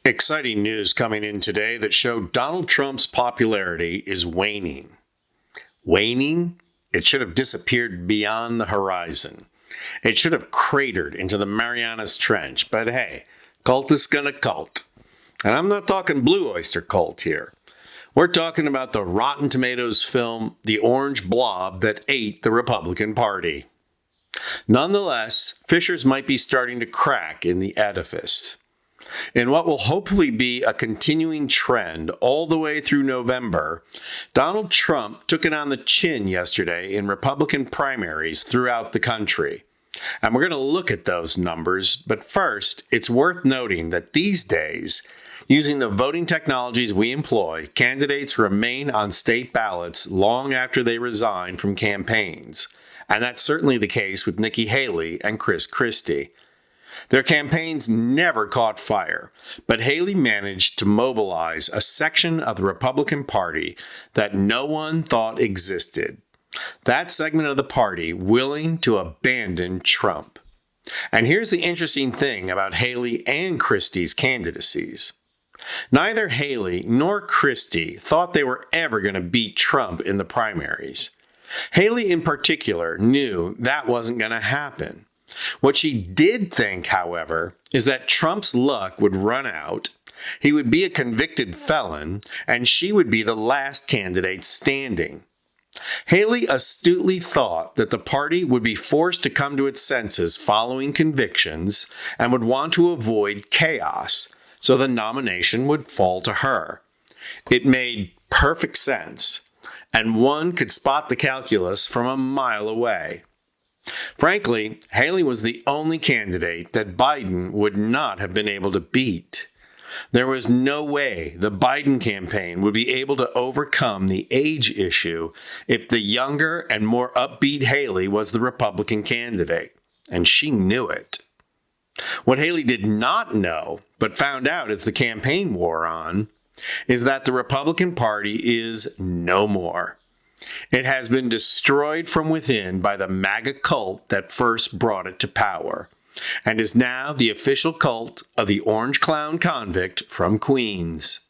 Exciting news coming in today that showed Donald Trump's popularity is waning. Waning? It should have disappeared beyond the horizon. It should have cratered into the Marianas Trench, but hey, cult is gonna cult. And I'm not talking Blue Oyster Cult here. We're talking about the Rotten Tomatoes film, The Orange Blob That Ate the Republican Party. Nonetheless, fissures might be starting to crack in the edifice. In what will hopefully be a continuing trend all the way through November, Donald Trump took it on the chin yesterday in Republican primaries throughout the country. And we're going to look at those numbers, but first, it's worth noting that these days, using the voting technologies we employ, candidates remain on state ballots long after they resign from campaigns. And that's certainly the case with Nikki Haley and Chris Christie. Their campaigns never caught fire, but Haley managed to mobilize a section of the Republican Party that no one thought existed. That segment of the party willing to abandon Trump. And here's the interesting thing about Haley and Christie's candidacies. Neither Haley nor Christie thought they were ever going to beat Trump in the primaries. Haley in particular knew that wasn't going to happen. What she did think, however, is that Trump's luck would run out, he would be a convicted felon, and she would be the last candidate standing. Haley astutely thought that the party would be forced to come to its senses following convictions and would want to avoid chaos, so the nomination would fall to her. It made perfect sense, and one could spot the calculus from a mile away. Frankly, Haley was the only candidate that Biden would not have been able to beat. There was no way the Biden campaign would be able to overcome the age issue if the younger and more upbeat Haley was the Republican candidate, and she knew it. What Haley did not know, but found out as the campaign wore on, is that the Republican Party is no more. It has been destroyed from within by the MAGA cult that first brought it to power, and is now the official cult of the orange clown convict from Queens.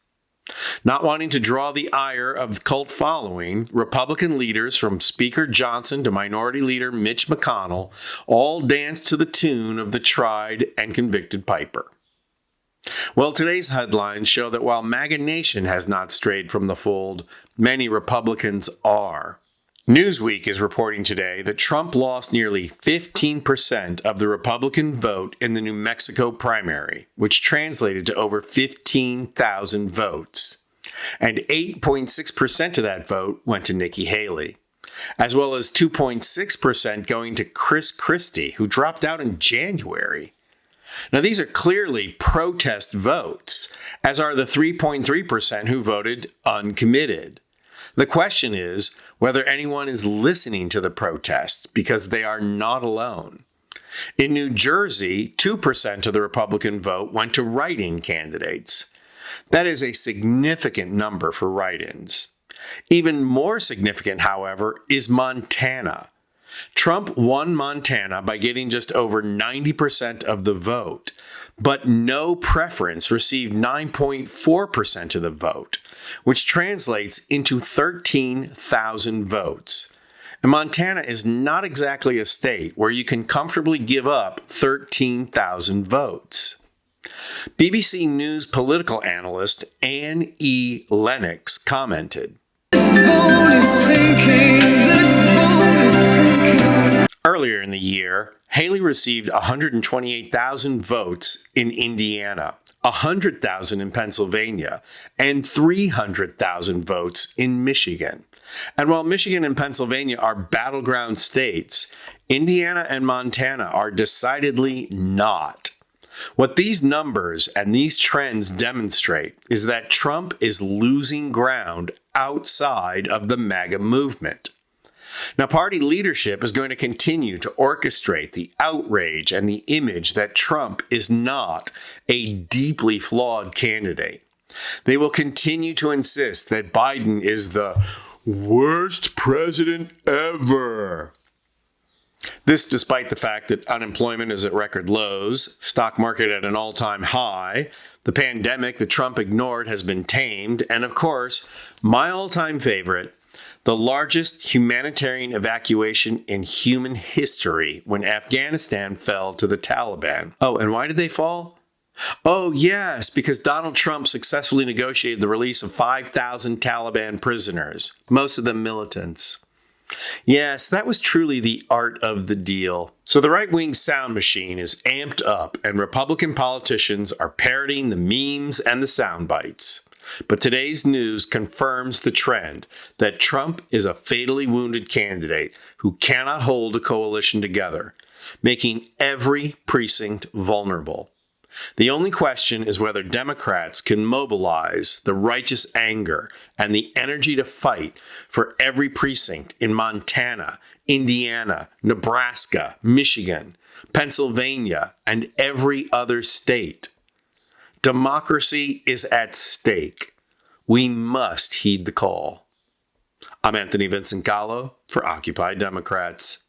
Not wanting to draw the ire of the cult following, Republican leaders from Speaker Johnson to Minority Leader Mitch McConnell all danced to the tune of the tried and convicted piper. Well, today's headlines show that while MAGA Nation has not strayed from the fold, many Republicans are. Newsweek is reporting today that Trump lost nearly 15% of the Republican vote in the New Mexico primary, which translated to over 15,000 votes. And 8.6% of that vote went to Nikki Haley, as well as 2.6% going to Chris Christie, who dropped out in January. Now, these are clearly protest votes, as are the 3.3% who voted uncommitted. The question is whether anyone is listening to the protests, because they are not alone. In New Jersey, 2% of the Republican vote went to write-in candidates. That is a significant number for write-ins. Even more significant, however, is Montana. Trump won Montana by getting just over 90% of the vote, but no preference received 9.4% of the vote, which translates into 13,000 votes. And Montana is not exactly a state where you can comfortably give up 13,000 votes. BBC News political analyst Anne E. Lennox commented, earlier in the year, Haley received 128,000 votes in Indiana, 100,000 in Pennsylvania, and 300,000 votes in Michigan. And while Michigan and Pennsylvania are battleground states, Indiana and Montana are decidedly not. What these numbers and these trends demonstrate is that Trump is losing ground outside of the MAGA movement. Now, party leadership is going to continue to orchestrate the outrage and the image that Trump is not a deeply flawed candidate. They will continue to insist that Biden is the worst president ever. This despite the fact that unemployment is at record lows, stock market at an all-time high, the pandemic that Trump ignored has been tamed, and of course, my all-time favorite, the largest humanitarian evacuation in human history when Afghanistan fell to the Taliban. Oh, and why did they fall? Oh, yes, because Donald Trump successfully negotiated the release of 5,000 Taliban prisoners, most of them militants. Yes, that was truly the art of the deal. So the right-wing sound machine is amped up, and Republican politicians are parroting the memes and the sound bites. But today's news confirms the trend that Trump is a fatally wounded candidate who cannot hold a coalition together, making every precinct vulnerable. The only question is whether Democrats can mobilize the righteous anger and the energy to fight for every precinct in Montana, Indiana, Nebraska, Michigan, Pennsylvania, and every other state. Democracy is at stake. We must heed the call. I'm Anthony Vincent Gallo for Occupy Democrats.